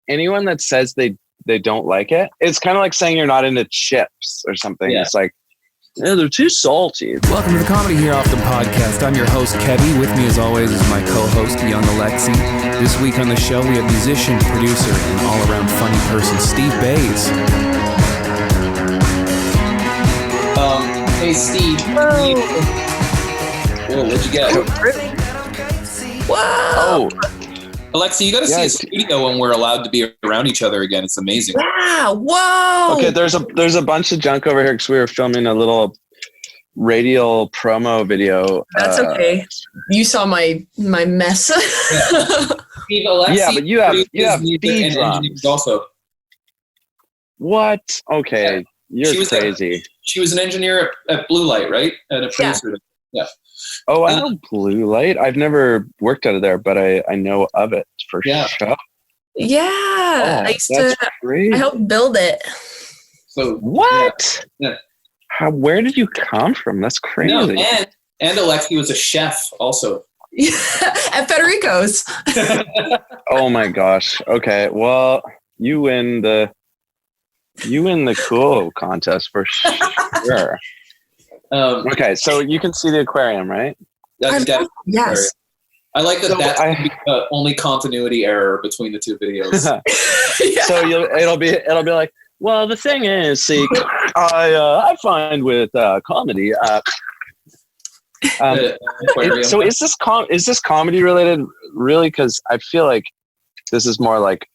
anyone that says they don't like it, it's kind of like saying you're not into chips or something. Yeah. It's like, yeah, they're too salty. Welcome to the Comedy Here Often podcast. I'm your host, Kevvy. With me, as always, is my co-host, Young Alexi. This week on the show, we have musician, producer, and all-around funny person, Steve Bays. Hey, Steve. Whoa, what'd you get? Wow. Oh. Alexi, you got to see a studio when we're allowed to be around each other again. It's amazing. Wow. Whoa. Okay, there's a bunch of junk over here because we were filming a little radial promo video. That's okay. You saw my mess. Steve, Alexi, yeah, but you have beat drums also. What? Okay, yeah. You're crazy. She was an engineer at Blue Light, right? And a producer. Yeah. Oh, I know Blue Light. I've never worked out of there, but I know of it for sure. Yeah. Oh, I used to. Great. I helped build it. So what? Yeah. Where did you come from? That's crazy. No, and Alexi was a chef also. At Federico's. Oh my gosh. Okay. Well, you win the cool contest for sure. Okay, so you can see the aquarium, right? That's yes. I like that. So that's the only continuity error between the two videos. Yeah. So it'll be like, well, the thing is, see, I find with comedy. So is this comedy related? Really? Because I feel like this is more like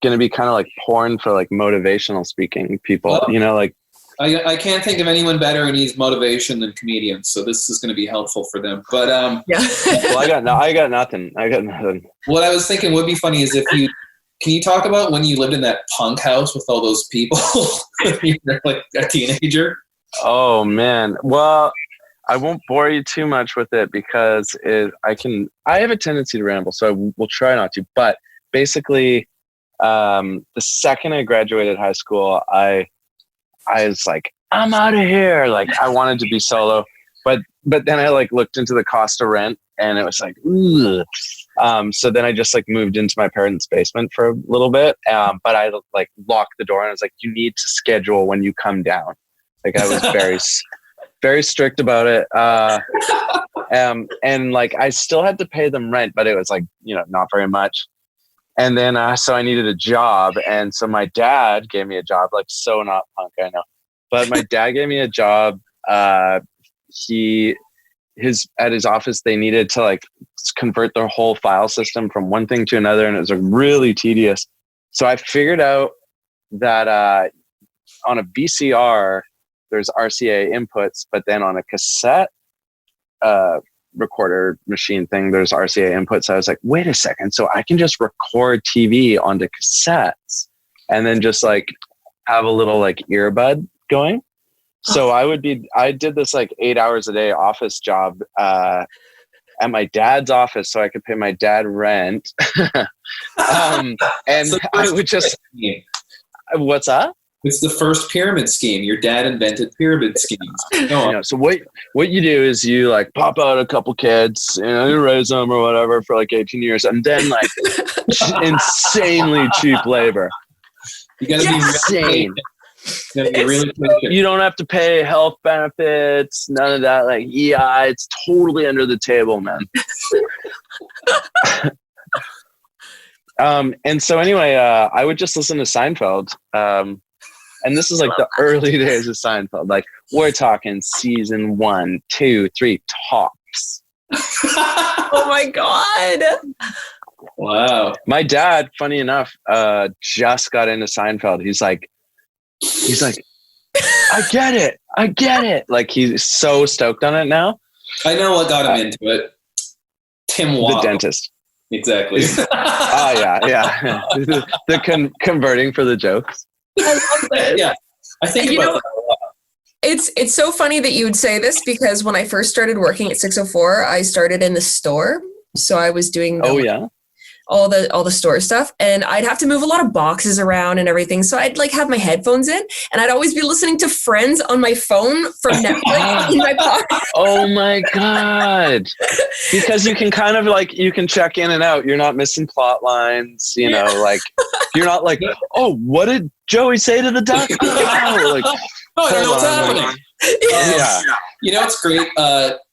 going to be kind of like porn for like motivational speaking people. Well, you know, like. I can't think of anyone better who needs motivation than comedians, so this is going to be helpful for them. But yeah. Well, I got nothing. What I was thinking would be funny is can you talk about when you lived in that punk house with all those people? You're like a teenager. Oh man. Well, I won't bore you too much with it because I have a tendency to ramble, so I will try not to. But basically, the second I graduated high school, I was like, I'm out of here. Like I wanted to be solo, but then I like looked into the cost of rent and it was like, ugh. So then I just like moved into my parents' basement for a little bit. But I like locked the door and I was like, you need to schedule when you come down. Like I was very, very strict about it. And like, I still had to pay them rent, but it was like, not very much. And then, so I needed a job. And so my dad gave me a job, like so not punk, I know. But my dad gave me a job. At his office, they needed to like convert their whole file system from one thing to another. And it was like really tedious. So I figured out that on a VCR, there's RCA inputs, but then on a cassette, recorder machine thing, there's RCA inputs. I was like, wait a second, so I can just record TV onto cassettes and then just like have a little like earbud going. So I did this like 8 hours a day office job at my dad's office so I could pay my dad rent. And I would just, what's that? It's the first pyramid scheme. Your dad invented pyramid schemes. So what you do is you like pop out a couple kids, you raise them or whatever for like 18 years, and then like insanely cheap labor. You gotta be insane. Really you don't have to pay health benefits, none of that. Like, yeah, it's totally under the table, man. And so anyway, I would just listen to Seinfeld. And this is like the early days of Seinfeld. Like we're talking season 1, 2, 3 tops. Oh my God. Wow. My dad, funny enough, just got into Seinfeld. He's like, I get it. Like he's so stoked on it now. I know what got him into it. Tim Waddle. The dentist. Exactly. Oh yeah. The converting for the jokes. I love this. Yeah, I think about that a lot. It's so funny that you would say this because when I first started working at 604, I started in the store. So I was doing all the store stuff, and I'd have to move a lot of boxes around and everything. So I'd like have my headphones in, and I'd always be listening to Friends on my phone from Netflix in my pocket. Oh my God. Because you can kind of like, you can check in and out. You're not missing plot lines, you know, like you're not like, oh, what did Joey say to the duck? Oh, like, I don't know what's happening. Yeah. You know, it's great.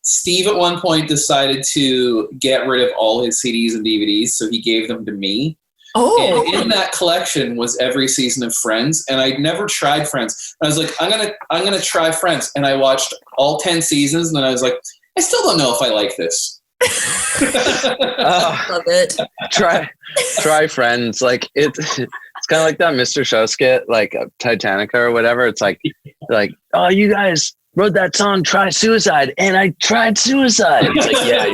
Steve at one point decided to get rid of all his CDs and DVDs, so he gave them to me. Oh, And in that collection was every season of Friends, and I'd never tried Friends. I was like, I'm gonna try Friends, and I watched all 10 seasons, and then I was like, I still don't know if I like this. love it. Try Friends. Like it's kind of like that Mr. Show skit, like Titanica or whatever. It's like, oh, you guys wrote that song, Try Suicide, and I tried suicide. It's like, yeah,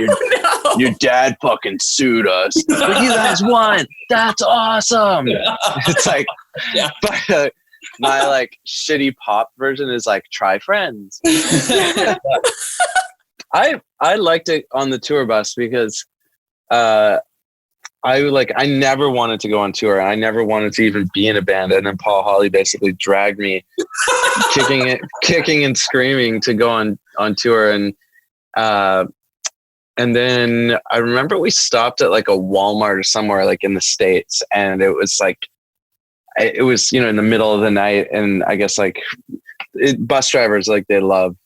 your dad fucking sued us, but you guys won. That's awesome. It's like, but my like shitty pop version is like, try Friends. I liked it on the tour bus because I never wanted to go on tour. I never wanted to even be in a band. And then Paul Hawley basically dragged me kicking and screaming to go on tour. And then I remember we stopped at like a Walmart or somewhere like in the States. And it was like, it was, you know, in the middle of the night. And I guess like bus drivers, like they love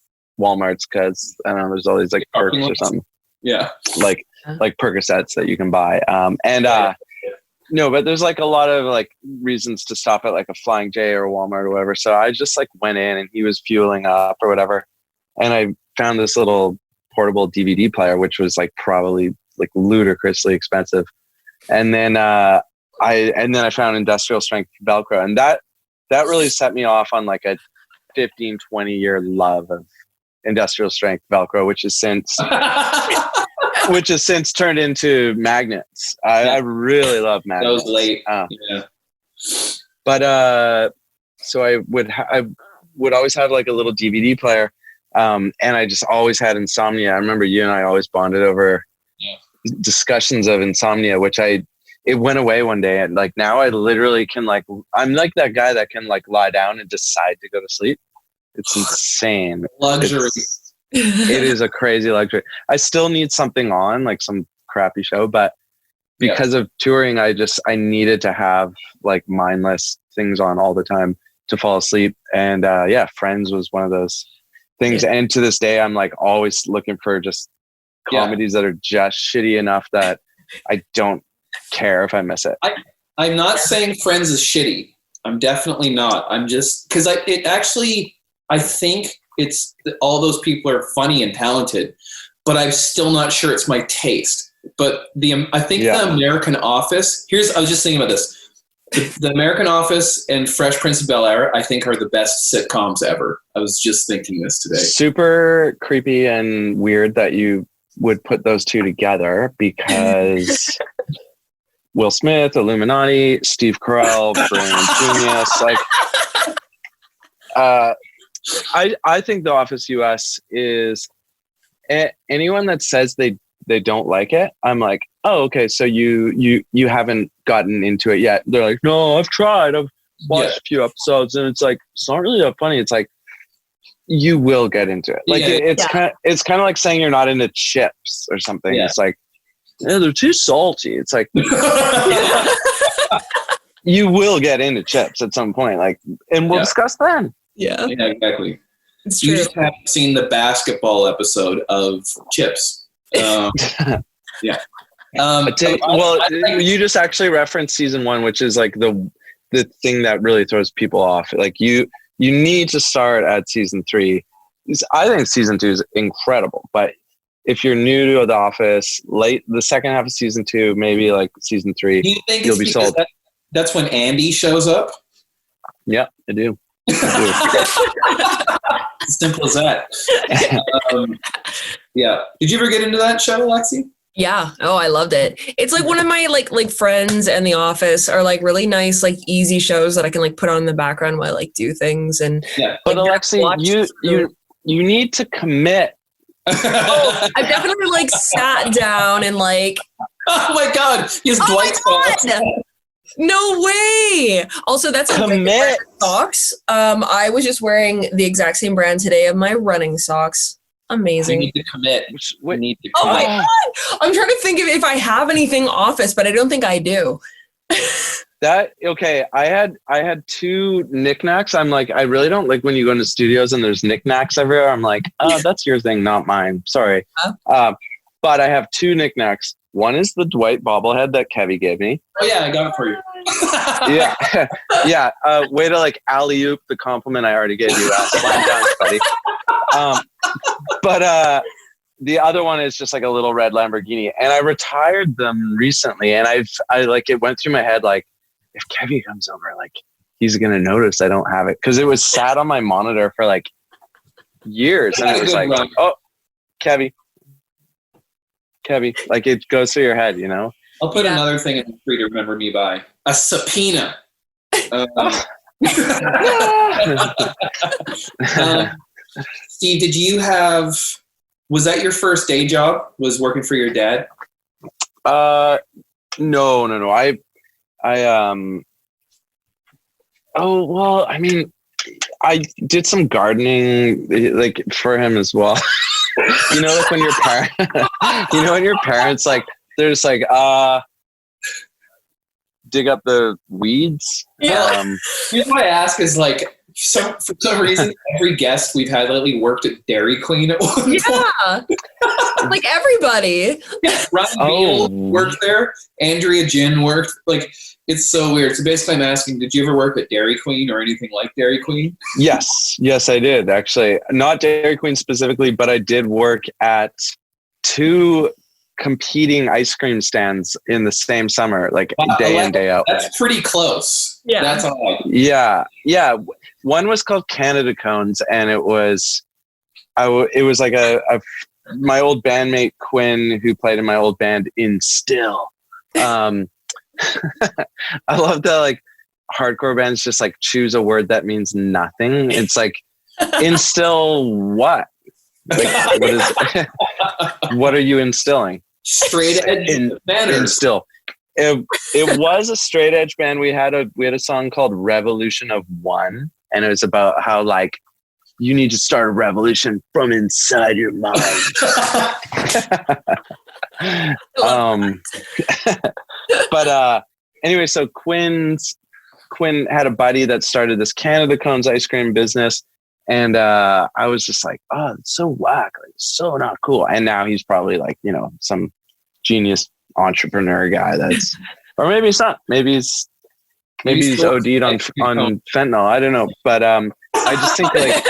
Walmarts because I don't know, there's all these like perks or something. Yeah. Like Percocets that you can buy. No, but there's like a lot of like reasons to stop at like a Flying J or a Walmart or whatever. So I just like went in and he was fueling up or whatever. And I found this little portable DVD player, which was like probably like ludicrously expensive. And then I found industrial strength Velcro, and that really set me off on like a 15, 20 year love of industrial strength Velcro, which has since turned into magnets. I really love magnets. That was late. Yeah. But so I would always have like a little DVD player, and I just always had insomnia. I remember you and I always bonded over discussions of insomnia, which it went away one day, and like now I literally can like, I'm like that guy that can like lie down and decide to go to sleep. It's insane. Luxury. It is a crazy luxury. I still need something on, like some crappy show, but because of touring, I needed to have like mindless things on all the time to fall asleep. And Friends was one of those things. Yeah. And to this day, I'm like always looking for just comedies that are just shitty enough that I don't care if I miss it. I'm not saying Friends is shitty. I'm definitely not. I'm just, because I think it's all those people are funny and talented, but I'm still not sure it's my taste. But I think the American Office, I was just thinking about this. The American Office and Fresh Prince of Bel-Air, I think, are the best sitcoms ever. I was just thinking this today. Super creepy and weird that you would put those two together because Will Smith, Illuminati, Steve Carell, brilliant genius. Like, I think The Office US is anyone that says they don't like it. I'm like, oh, okay, so you haven't gotten into it yet. They're like, no, I've tried. I've watched a few episodes, and it's like it's not really that funny. It's like you will get into it. Like it's kind of like saying you're not into chips or something. Yeah. It's like they're too salty. It's like you will get into chips at some point. Like, and we'll discuss then. Yeah, exactly. It's true. You just haven't seen the basketball episode of Chips. You just actually referenced season 1, which is like the thing that really throws people off. Like you need to start at season 3. I think season 2 is incredible, but if you're new to The Office, the second half of season 2, maybe like season 3, you'll be sold. That's when Andy shows up? Yeah, I do. Simple as that. Did you ever get into that show, Alexi? Yeah. Oh, I loved it. It's like one of my like Friends and The Office are like really nice, like easy shows that I can like put on in the background while I like do things. And but Alexi, you need to commit. I've definitely like sat down and like Oh my God. He has Dwight socks. No way. Also, that's Commit socks. I was just wearing the exact same brand today of my running socks. Amazing. You need to commit. We need to commit. Oh my God. I'm trying to think of if I have anything office, but I don't think I do. I had 2 knickknacks. I'm like, I really don't like when you go into studios and there's knickknacks everywhere. I'm like, oh, that's your thing, not mine. Sorry. But I have 2 knickknacks. One is the Dwight bobblehead that Kevvy gave me. Oh yeah, I got it for you. Yeah. Way to like alley-oop the compliment I already gave you. Slam dunk, buddy. But the other one is just like a little red Lamborghini, and I retired them recently. And I like, it went through my head like, if Kevvy comes over, like he's gonna notice I don't have it, because it was sat on my monitor for like years, and it was like, oh, Kevvy, like it goes through your head, you know. I'll put another thing in the tree to remember me by: a subpoena. Steve, did you have? Was that your first day job? Was working for your dad? No. Oh well, I mean, I did some gardening like for him as well. You know, like when your parents like they're just like dig up the weeds. Yeah. Here's what I ask is like, for some reason, every guest we've had lately worked at Dairy Queen at one point. Yeah, like everybody. Yeah, Ryan Beal worked there. Andrea Jin worked. Like, it's so weird. So basically, I'm asking, did you ever work at Dairy Queen or anything like Dairy Queen? Yes, I did actually. Not Dairy Queen specifically, but I did work at 2 competing ice cream stands in the same summer, like day in, day out. That's pretty close. Yeah. That's all. Yeah. One was called Canada Cones, and it was like my old bandmate Quinn, who played in my old band in Still. I love that like hardcore bands just like choose a word that means nothing. It's like instill what? Like, what are you instilling? Straight edge manners. Instill. It was a straight edge band. We had a song called Revolution of One, and it was about how like you need to start a revolution from inside your mind. But anyway, so Quinn had a buddy that started this Canada Cones ice cream business. And I was just like, oh, it's so whack, like so not cool. And now he's probably like, you know, some genius entrepreneur guy that's, or maybe it's not. Maybe he's OD'd on fentanyl. I don't know, but I just think like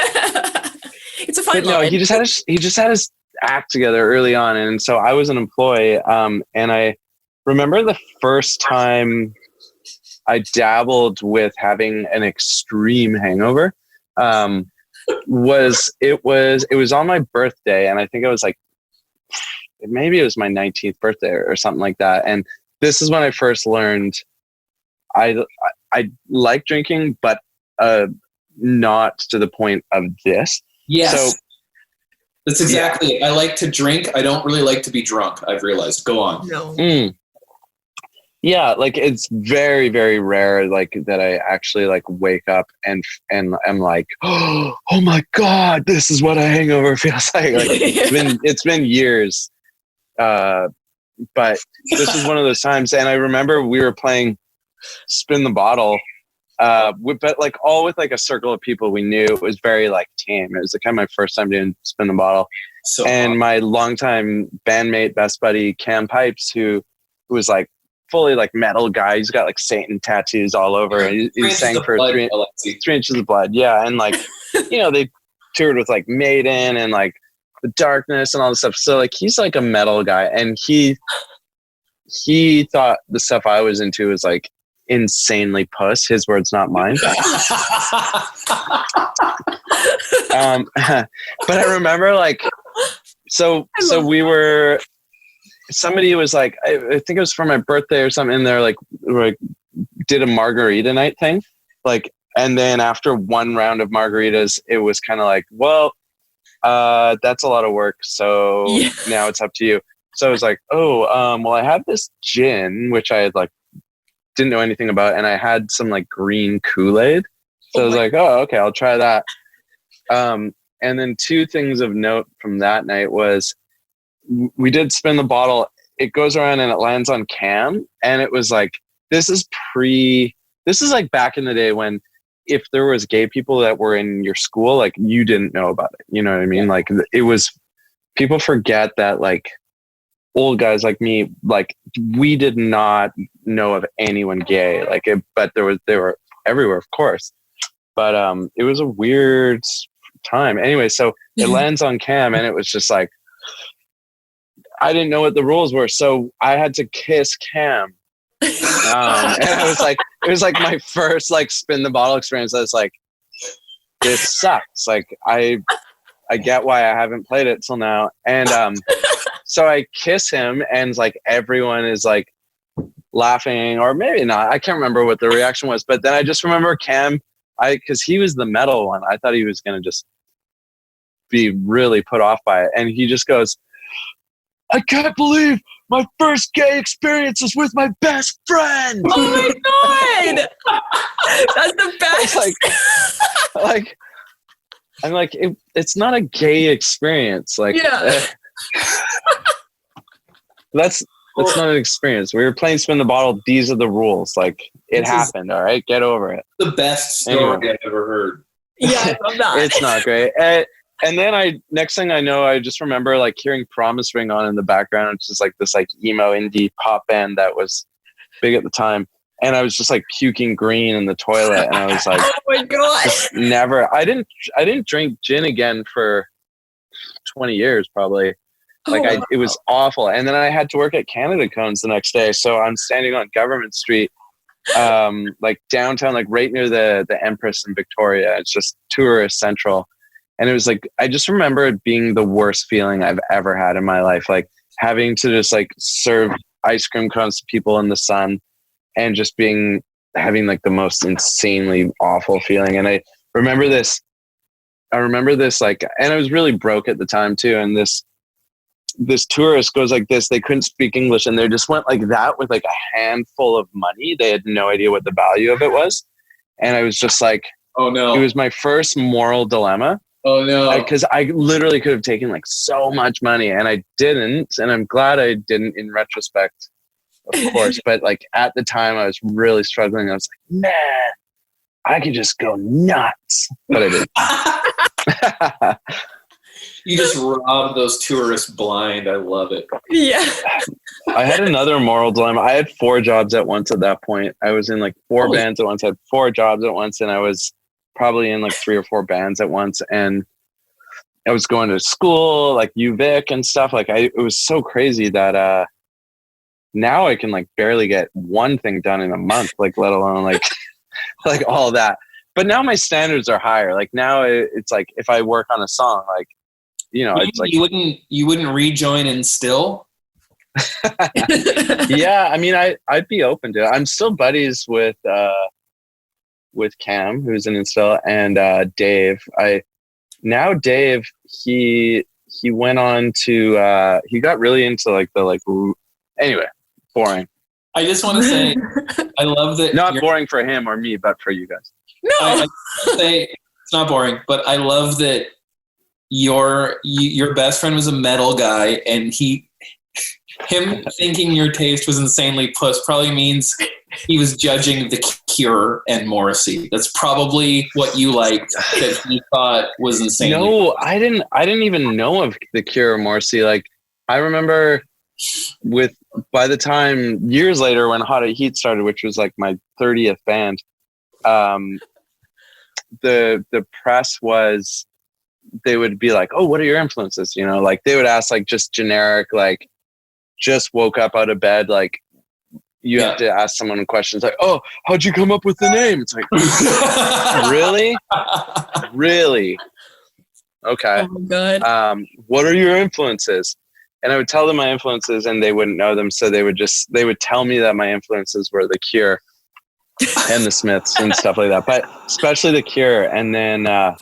it's a fun. No, he just had his act together early on, and so I was an employee. And I remember the first time I dabbled with having an extreme hangover. Was on my birthday, and I think it was like maybe it was my 19th birthday or something like that. And this is when I first learned I like drinking, but not to the point of this. Yes. So that's exactly it. I like to drink. I don't really like to be drunk. I've realized. Go on. No. Yeah, like it's very, very rare like that I actually like wake up and I'm like, oh my God, this is what a hangover feels like. Like it's been years. But this is one of those times, and I remember we were playing Spin the Bottle, but like all with like a circle of people we knew. It was very like tame. It was like kind of my first time doing Spin the Bottle. My longtime bandmate, best buddy Cam Pipes, who was like fully like metal guy. He's got like Satan tattoos all over. He sang for 3 inches of blood. Yeah. And like, you know, they toured with like Maiden and like The Darkness and all this stuff. So like, he's like a metal guy, and he thought the stuff I was into was like insanely puss. His words, not mine. But I remember like, so we were, somebody was like, I think it was for my birthday or something, and they're like did a margarita night thing. Like, and then after one round of margaritas, it was kind of like, well, that's a lot of work. So now it's up to you. So I was like, oh, well, I had this gin, which I had like didn't know anything about, and I had some like green Kool-Aid. So I was like, oh, okay, I'll try that. And then two things of note from that night was we did spin the bottle. It goes around and it lands on Cam, and it was like, this is like back in the day when if there was gay people that were in your school, like you didn't know about it. You know what I mean? Like it was, people forget that like old guys like me, like we did not know of anyone gay, like it, but they were everywhere, of course. But it was a weird time. Anyway, so it lands on Cam, and it was just like, I didn't know what the rules were, so I had to kiss Cam. And I was like, it was like my first like spin the bottle experience. I was like, this sucks. Like I get why I haven't played it till now. And so I kiss him, and like everyone is like laughing, or maybe not. I can't remember what the reaction was, but then I just remember Cam, because he was the metal one. I thought he was going to just be really put off by it. And he just goes, I can't believe my first gay experience is with my best friend. Oh my God. That's the best. Like I'm like, it's not a gay experience. Like, that's not an experience. We were playing spin the bottle. These are the rules. Like it happened. All right. Get over it. The best story I've ever heard. Yeah, I love that. It's not great. And then next thing I know, I just remember like hearing Promise Ring on in the background, which is like this like emo indie pop band that was big at the time. And I was just like puking green in the toilet. And I was like, oh my God. Never. I didn't drink gin again for 20 years, probably. Like it was awful. And then I had to work at Canada Cones the next day. So I'm standing on Government Street, like downtown, like right near the Empress in Victoria. It's just tourist central. And it was like, I just remember it being the worst feeling I've ever had in my life. Like having to just like serve ice cream cones to people in the sun and just having like the most insanely awful feeling. And I remember this like, and I was really broke at the time too. And this tourist goes like this, they couldn't speak English, and they just went like that with like a handful of money. They had no idea what the value of it was. And I was just like, oh no, it was my first moral dilemma. Oh no. Because I literally could have taken like so much money, and I didn't. And I'm glad I didn't in retrospect, of course. But like at the time I was really struggling. I was like, man, I could just go nuts. But I didn't. You just robbed those tourists blind. I love it. Yeah. I had another moral dilemma. I had 4 jobs at once at that point. I was in like 4 bands at once. I had 4 jobs at once, and I was probably in like 3 or 4 bands at once. And I was going to school, like UVic and stuff. Like it was so crazy that now I can like barely get one thing done in a month, like let alone like like all that. But now my standards are higher. Like now it's like if I work on a song, like, you know, it's like you wouldn't rejoin and still. Yeah, I mean, I'd be open to it. I'm still buddies with Cam, who's an Instill, and Dave. Dave, he went on to he got really into like anyway, boring. I just want to say I love that. Not boring for him or me, but for you guys. No, I say it's not boring, but I love that your best friend was a metal guy, and him thinking your taste was insanely puss probably means he was judging The Cure and Morrissey. That's probably what you liked that he thought was insane. No, I didn't even know of The Cure or Morrissey. Like I remember by the time years later when Hot at Heat started, which was like my 30th band, the press was, they would be like, oh, what are your influences? You know, like they would ask like just generic, like just woke up out of bed, like you have to ask someone questions like, oh, how'd you come up with the name? It's like, really? Okay. oh my God. What are your influences? And I would tell them my influences and they wouldn't know them. So they would tell me that my influences were The Cure and the Smiths and stuff like that, but especially The Cure. And then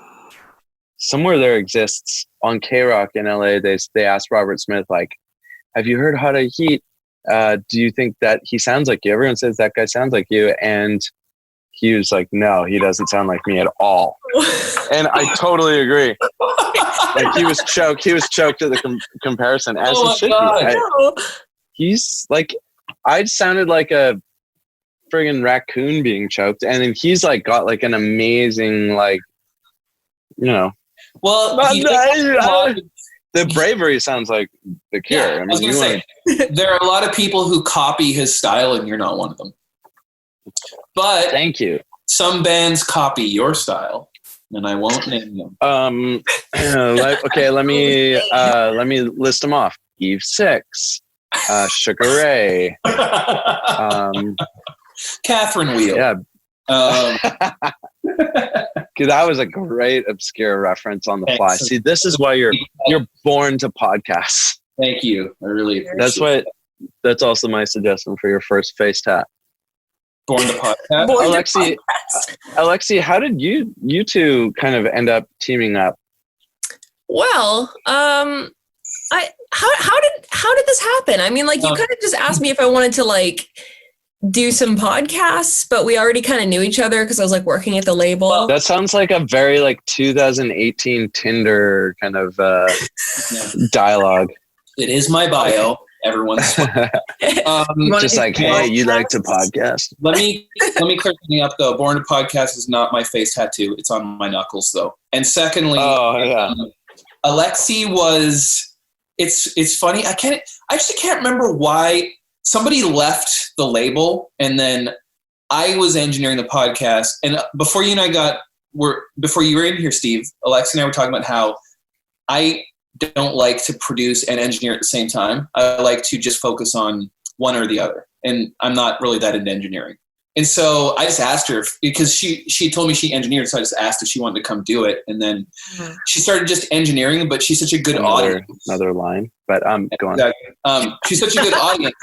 somewhere there exists on K-Rock in LA, they asked Robert Smith, like, have you heard How to Heat? Do you think that he sounds like you? Everyone says that guy sounds like you. And he was like, no, he doesn't sound like me at all. And I totally agree. Like he was choked at the comparison, as he should be. He's like, I sounded like a friggin' raccoon being choked. And then he's like got like an amazing, like, you know. Well, the bravery sounds like the Cure. Yeah, I was going to say, there are a lot of people who copy his style, and you're not one of them. But thank you. Some bands copy your style, and I won't name them. Okay, let me list them off. Eve 6, Sugar Ray, Catherine Wheel. Yeah. That was a great obscure reference on the fly. See, this is why you're born to podcasts. Thank you. I really appreciate that's also my suggestion for your first face tat. Born to podcast. Alexi, how did you two kind of end up teaming up? Well, how did this happen? I mean, like you kind of just asked me if I wanted to like do some podcasts, but we already kind of knew each other because I was like working at the label. Well, that sounds like a very like 2018 Tinder kind of dialogue. It is my bio. Everyone's just like, hey, you like to podcast. Let me clear something up though. Born to Podcast is not my face tattoo. It's on my knuckles though. And secondly, Alexi was. It's funny. I actually can't remember why. Somebody left the label, and then I was engineering the podcast. And before you were in here, Steve, Alexi and I were talking about how I don't like to produce and engineer at the same time. I like to just focus on one or the other, and I'm not really that into engineering. And so I just asked her because she told me she engineered, so I just asked if she wanted to come do it, and then she started just engineering. But she's such a good audience. Another line, but go on. She's such a good audience.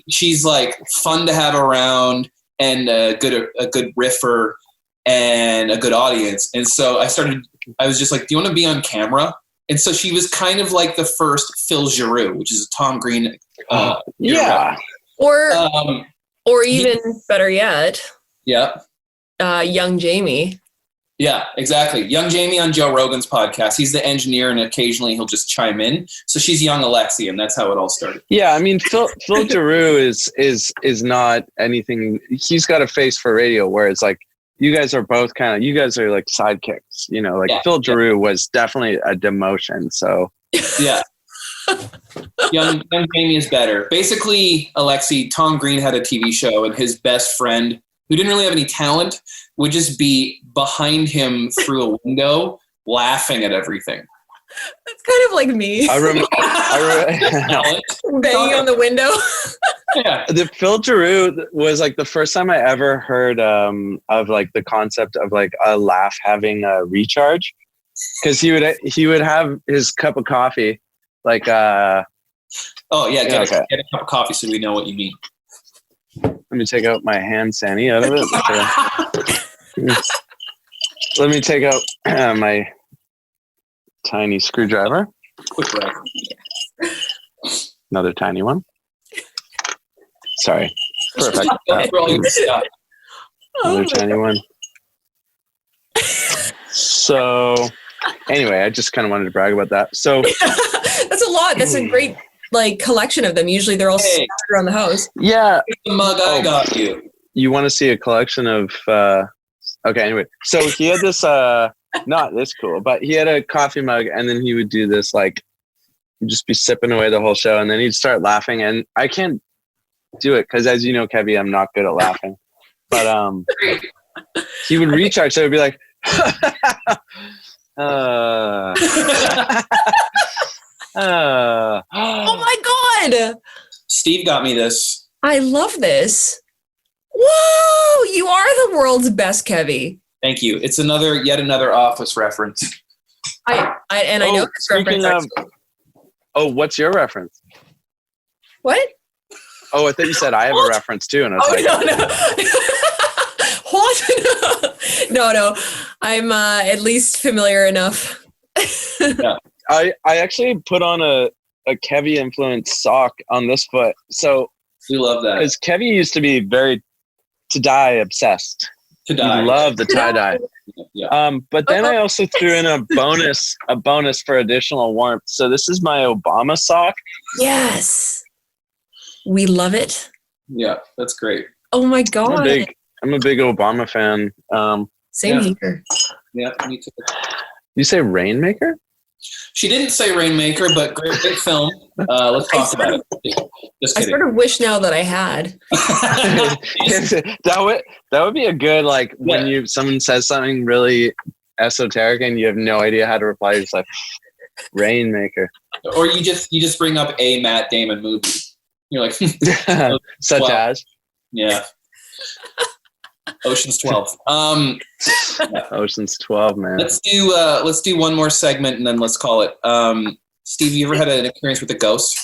She's like fun to have around, and a good riffer, and a good audience. And so I was just like, "Do you want to be on camera?" And so she was kind of like the first Phil Giroux, which is a Tom Green. Or even better yet, Young Jamie. Yeah, exactly. Young Jamie on Joe Rogan's podcast. He's the engineer, and occasionally he'll just chime in. So she's Young Alexi, and that's how it all started. Yeah, I mean, Phil Giroux is not anything. He's got a face for radio, where it's like you guys are both you guys are like sidekicks. You know, like Phil Giroux was definitely a demotion. So yeah. Young Jamie is better. Basically, Alexi, Tom Green had a TV show, and his best friend, who didn't really have any talent, would just be behind him through a window laughing at everything. That's kind of like me. I remember banging on the window. Yeah. The Phil Giroux was like the first time I ever heard of like the concept of like a laugh having a recharge, because he would have his cup of coffee. Like, get a cup of coffee so we know what you mean. Let me take out my hand sani out of it. Let me take out my tiny screwdriver. Quick break. Another tiny one. Sorry. Perfect. Another tiny one. So, anyway, I just kind of wanted to brag about that. So. That's a lot. That's a great like collection of them. Usually they're all scattered around the house. Yeah. The mug I got you. You want to see a collection of okay, anyway. So he had this not this cool, but he had a coffee mug, and then he would do this like he'd just be sipping away the whole show, and then he'd start laughing, and I can't do it because, as you know, Kevvy, I'm not good at laughing. But he would recharge, so it would be like oh my God. Steve got me this. I love this. Whoa, you are the world's best, Kevvy. Thank you. It's yet another Office reference. I know this reference. What's your reference? What? Oh, I thought you said I have a reference too, and I was no. What? No. I'm at least familiar enough. Yeah. I actually put on a Kevvy influenced sock on this foot. So we love that. Because Kevvy used to be very tie-dye obsessed. He loved the tie-dye. Yeah. But then I also threw in a bonus for additional warmth. So this is my Obama sock. Yes. We love it. Yeah, that's great. Oh my God. I'm a big Obama fan. Same here. Yeah, me too. You say Rainmaker? She didn't say Rainmaker, but great film. Let's talk about it. Just kidding. I sort of wish now that I had. that would be a good, like, when someone says something really esoteric and you have no idea how to reply, you're just like, Rainmaker. Or you just bring up a Matt Damon movie. You're like, such as? Yeah. Ocean's 12. Ocean's 12, man. Let's do one more segment and then let's call it. Steve, you ever had an experience with a ghost?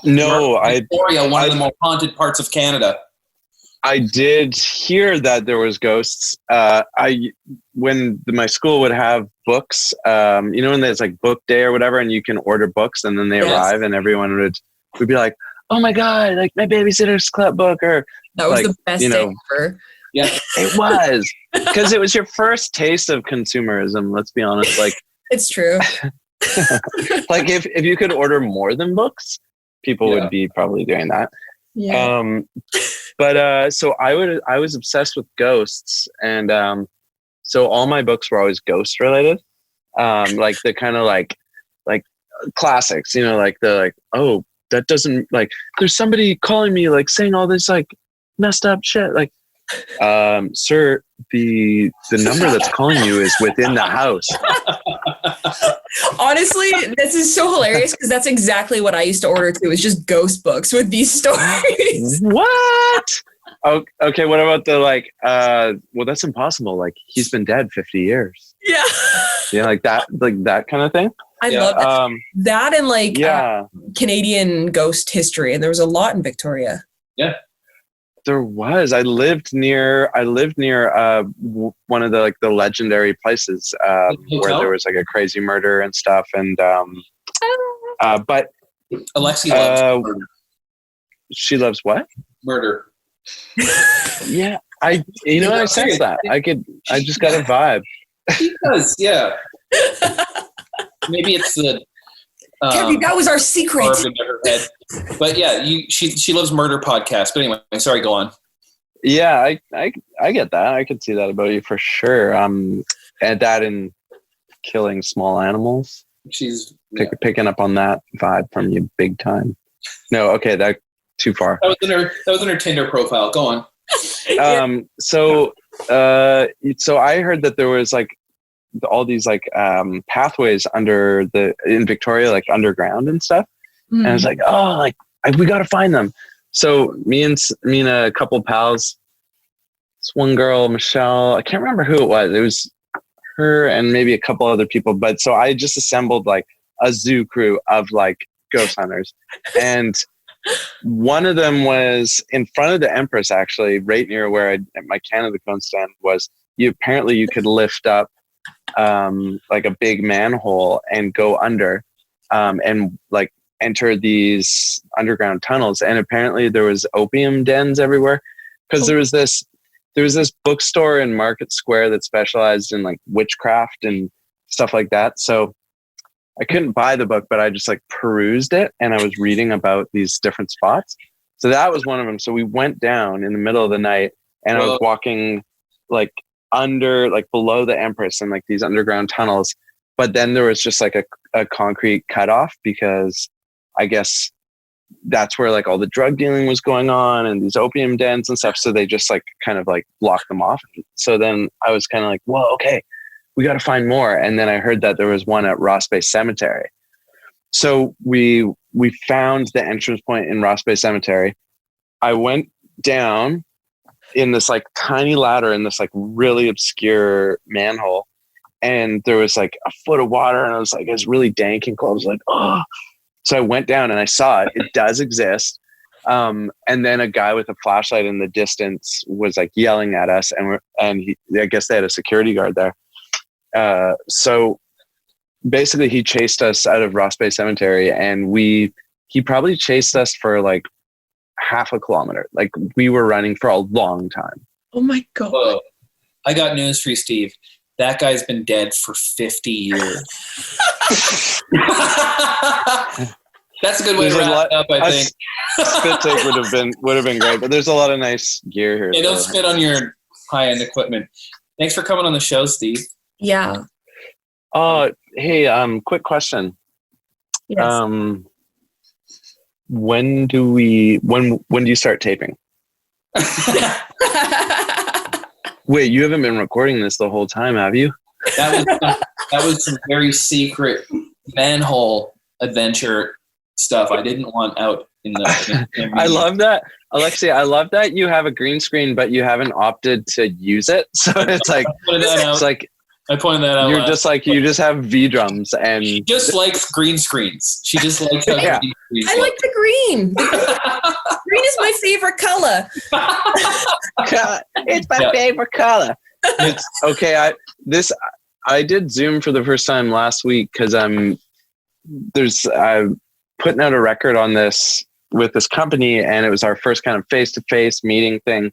No, Victoria, one of the more haunted parts of Canada. I did hear that there was ghosts. When my school would have books, when there's like book day or whatever, and you can order books and then they arrive and everyone would be like, oh my God, like my Babysitter's Club book, or that was the best day ever. Yeah, it was, because it was your first taste of consumerism. Let's be honest. Like, it's true. Like if you could order more than books, people would be probably doing that. Yeah. But so I was obsessed with ghosts, and so all my books were always ghost related. Like the kind of like classics, like oh, that doesn't, like, there's somebody calling me, like saying all this like messed up shit, like, sir, the number that's calling you is within the house. Honestly, this is so hilarious because that's exactly what I used to order too. It's just ghost books with these stories. What? Oh, okay. What about the well, that's impossible. Like, he's been dead 50 years. Yeah. Yeah, like that kind of thing. I love that. That and Canadian ghost history, and there was a lot in Victoria. Yeah. There was. I lived near one of the legendary places where there was like a crazy murder and stuff, and but Alexi loves murder. She loves what? Murder. Yeah, I sense that. I just got a vibe. She does, yeah. Maybe it's the Kevvy, that was our secret. Her head. But yeah, she loves murder podcasts. But anyway, sorry, go on. Yeah, I get that. I could see that about you for sure. And that in killing small animals. She's picking up on that vibe from you big time. No, okay, that too far. That was in her Tinder profile. Go on. So I heard that there was like all these like pathways in Victoria, like underground and stuff. Mm. And I was like, oh, like we got to find them. So me and a couple pals, this one girl, Michelle, I can't remember who it was. It was her and maybe a couple other people. But so I just assembled like a zoo crew of like ghost hunters. And one of them was in front of the Empress, actually, right near where my Canada Cone stand was. You could lift up like a big manhole and go under and like enter these underground tunnels. And apparently there was opium dens everywhere, because there was this bookstore in Market Square that specialized in like witchcraft and stuff like that. So I couldn't buy the book, but I just like perused it, and I was reading about these different spots. So that was one of them. So we went down in the middle of the night, and I was walking like under, like below the Empress and like these underground tunnels. But then there was just like a concrete cutoff, because I guess that's where like all the drug dealing was going on and these opium dens and stuff. So they just like kind of like blocked them off. So then I was kind of like, well, okay, we got to find more. And then I heard that there was one at Ross Bay Cemetery. So we found the entrance point in Ross Bay Cemetery. I went down in this like tiny ladder in this like really obscure manhole, and there was like a foot of water, and I was like, it's really dank and cold. I was like, oh. So I went down and I saw it. It does exist. And then a guy with a flashlight in the distance was like yelling at us, and I guess they had a security guard there. So basically he chased us out of Ross Bay Cemetery, and he probably chased us for like half a kilometer. Like we were running for a long time. Oh my God. Whoa. I got news for you, Steve. That guy's been dead for 50 years. That's a good way to wrap it up, I think. Spit take would have been great, but there's a lot of nice gear here. Yeah, don't spit on your high-end equipment. Thanks for coming on the show, Steve. Yeah. Hey, quick question. Yes. When do you start taping? Wait, you haven't been recording this the whole time, have you? That was some very secret manhole adventure stuff I didn't want out in the I love that. Alexi, I love that you have a green screen, but you haven't opted to use it. So it's like, I pointed that out. You're just like, you just have V drums, and she just likes green screens. She just likes how yeah. green screens I like the green. Green is my favorite color. It's my favorite color. It's okay. I did Zoom for the first time last week because I'm putting out a record on this with this company, and it was our first kind of face-to-face meeting thing.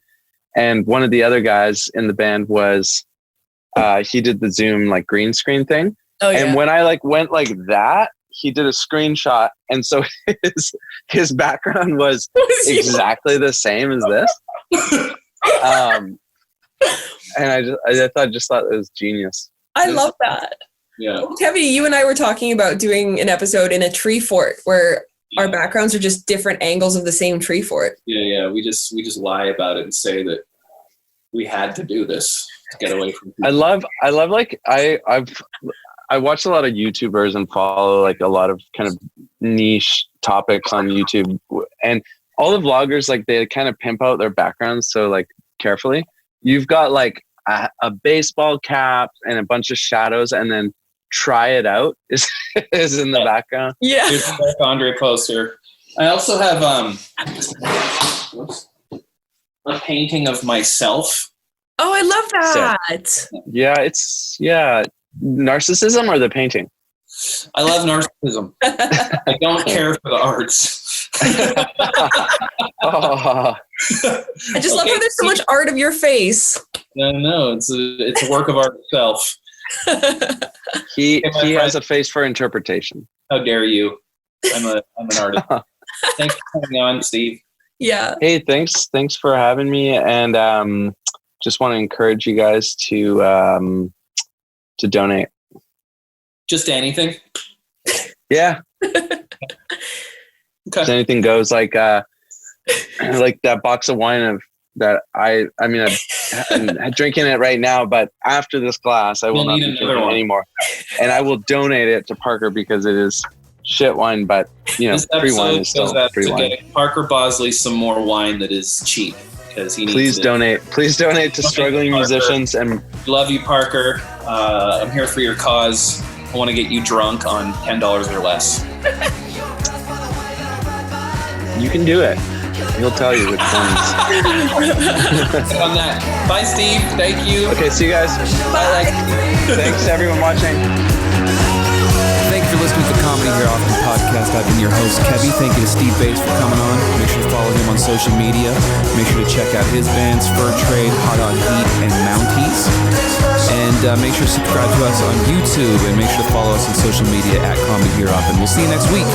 And one of the other guys in the band was he did the Zoom like green screen thing. Oh, yeah. And when I like went like that, he did a screenshot, and so his background was exactly the same as this. And I just thought it was genius. I love that. Yeah. Kevvy, you and I were talking about doing an episode in a tree fort where our backgrounds are just different angles of the same tree fort. Yeah. We just lie about it and say that we had to do this to get away from people. I love like I watch a lot of YouTubers and follow like a lot of kind of niche topics on YouTube, and all the vloggers, like they kind of pimp out their backgrounds so like carefully. You've got like a baseball cap and a bunch of shadows, and then Try It Out is in the background. Yeah. Here's the Andre poster. I also have a painting of myself. Oh, I love that. So, yeah, narcissism or the painting? I love narcissism. I don't care for the arts. Oh. I just love how there's so much art of your face. No, it's a work of art itself. He has a face for interpretation. How dare you? I'm an artist. Thanks for coming on, Steve. Yeah. Hey, thanks for having me, and just want to encourage you guys to donate. Just anything. Yeah. Okay. Just anything goes. Like that box of wine I'm drinking it right now, but after this glass, I will not be drinking it anymore. And I will donate it to Parker because it is shit wine, but free wine is still free wine. Get Parker Bosley some more wine that is cheap because he needs Please donate to struggling musicians. And love you, Parker. I'm here for your cause. I want to get you drunk on $10 or less. You can do it. He'll tell you which ones. On that. Bye, Steve. Thank you. Okay, see you guys. Bye. Thanks to everyone watching. Thank you for listening to the Comedy Here Often podcast. I've been your host, Kevvy. Thank you to Steve Bates for coming on. Make sure to follow him on social media. Make sure to check out his bands, Fur Trade, Hot on Heat, and Mounties. And make sure to subscribe to us on YouTube, and make sure to follow us on social media at Comedy Here Often. We'll see you next week.